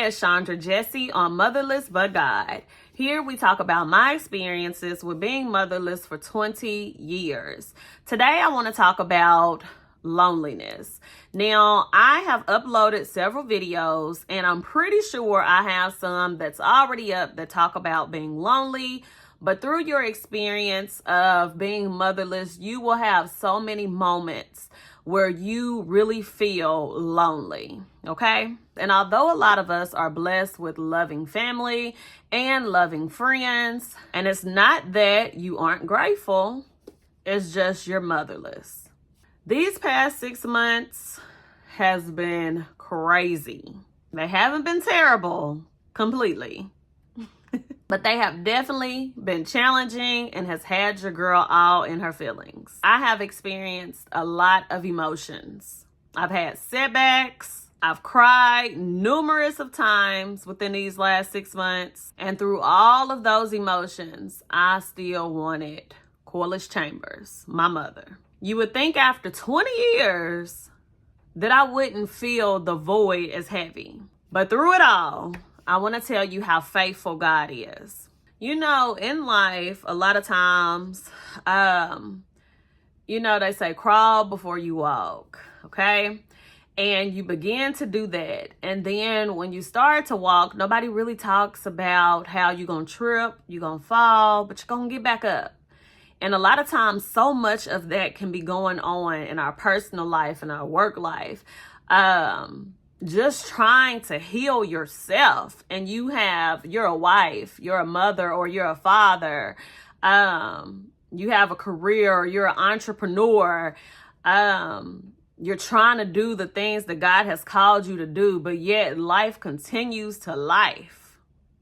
Hi, it's Chandra Jesse on Motherless But God. Here we talk about my experiences with being motherless for 20 years. Today I want to talk about loneliness. Now, I have uploaded several videos and I'm pretty sure I have some that's already up that talk about being lonely. But through your experience of being motherless, you will have so many moments where you really feel lonely, okay? And although a lot of us are blessed with loving family and loving friends, and it's not that you aren't grateful, it's just you're motherless. These past 6 months has been crazy. They haven't been terrible completely, but they have definitely been challenging and has had your girl all in her feelings. I have experienced a lot of emotions. I've had setbacks. I've cried numerous of times within these last 6 months. And through all of those emotions, I still wanted Corliss Chambers, my mother. You would think after 20 years that I wouldn't feel the void as heavy. But through it all, I want to tell you how faithful God is. You know, in life, a lot of times, they say crawl before you walk, okay? And you begin to do that. And then when you start to walk, nobody really talks about how you're going to trip, you're going to fall, but you're going to get back up. And a lot of times, so much of that can be going on in our personal life and our work life. Just trying to heal yourself, and you're a wife, you're a mother, or you're a father, you have a career, or you're an entrepreneur, you're trying to do the things that God has called you to do, but yet life continues to life,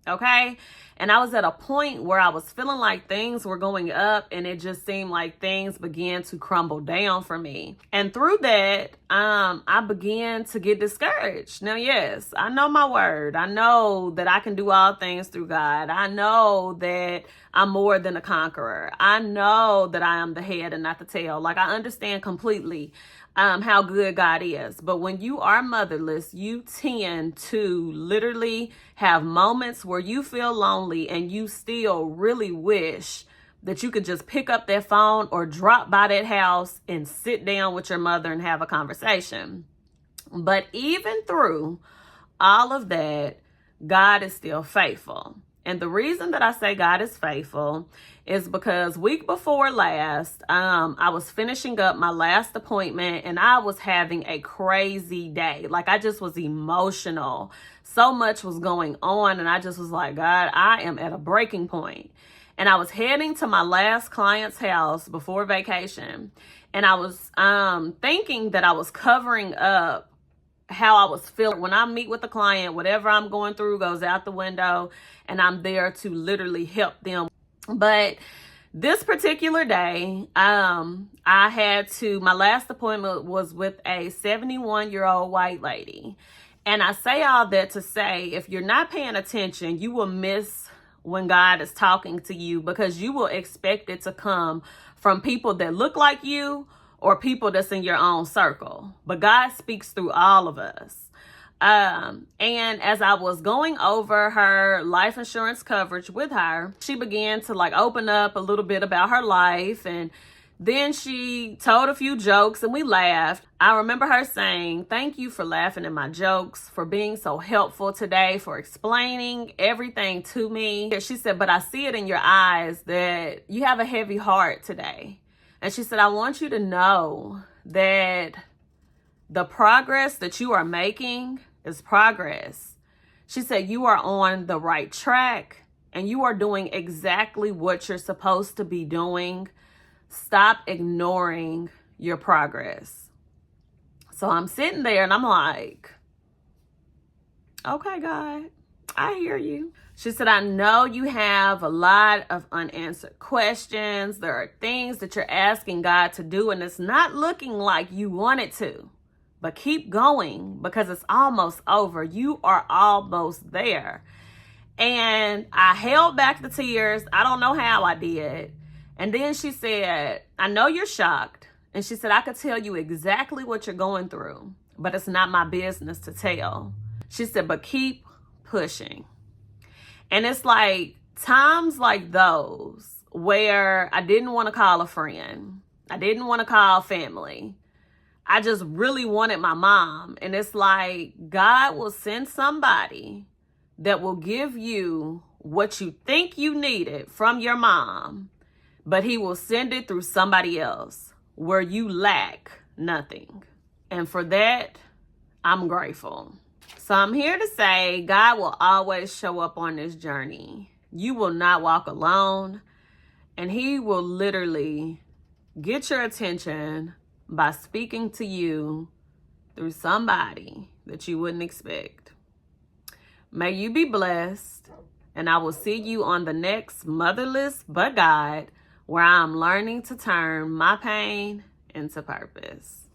okay? And I was at a point where I was feeling like things were going up and it just seemed like things began to crumble down for me. And through that, I began to get discouraged. Now, yes, I know my word. I know that I can do all things through God. I know that I'm more than a conqueror. I know that I am the head and not the tail. Like, I understand completely how good God is. But when you are motherless, you tend to literally have moments where you feel lonely and you still really wish that you could just pick up that phone or drop by that house and sit down with your mother and have a conversation. But even through all of that, God is still faithful. And the reason that I say God is faithful is because week before last, I was finishing up my last appointment and I was having a crazy day. Like, I just was emotional. So much was going on and I just was like, God, I am at a breaking point. And I was heading to my last client's house before vacation. And I was thinking that I was covering up how I was feeling. When I meet with a client, whatever I'm going through goes out the window and I'm there to literally help them. But this particular day, my last appointment was with a 71-year-old white lady. And I say all that to say, if you're not paying attention, you will miss when God is talking to you, because you will expect it to come from people that look like you or people that's in your own circle. But God speaks through all of us. And as I was going over her life insurance coverage with her, she began to open up a little bit about her life. And then she told a few jokes and we laughed. I remember her saying, "Thank you for laughing at my jokes, for being so helpful today, for explaining everything to me." She said, "But I see it in your eyes that you have a heavy heart today." And she said, "I want you to know that the progress that you are making is progress." She said, "You are on the right track and you are doing exactly what you're supposed to be doing. Stop ignoring your progress." So I'm sitting there and I'm like, okay, God, I hear you. She said, "I know you have a lot of unanswered questions. There are things that you're asking God to do and it's not looking like you want it to. But keep going because it's almost over. You are almost there." And I held back the tears. I don't know how I did. And then she said, "I know you're shocked." And she said, "I could tell you exactly what you're going through, but it's not my business to tell." She said, "But keep pushing. And it's like times like those where I didn't want to call a friend. I didn't want to call family. I just really wanted my mom. And it's like God will send somebody that will give you what you think you needed from your mom, but he will send it through somebody else where you lack nothing. And for that, I'm grateful. So I'm here to say God will always show up on this journey. You will not walk alone, and he will literally get your attention by speaking to you through somebody that you wouldn't expect. May you be blessed, and I will see you on the next Motherless But God, where I'm learning to turn my pain into purpose.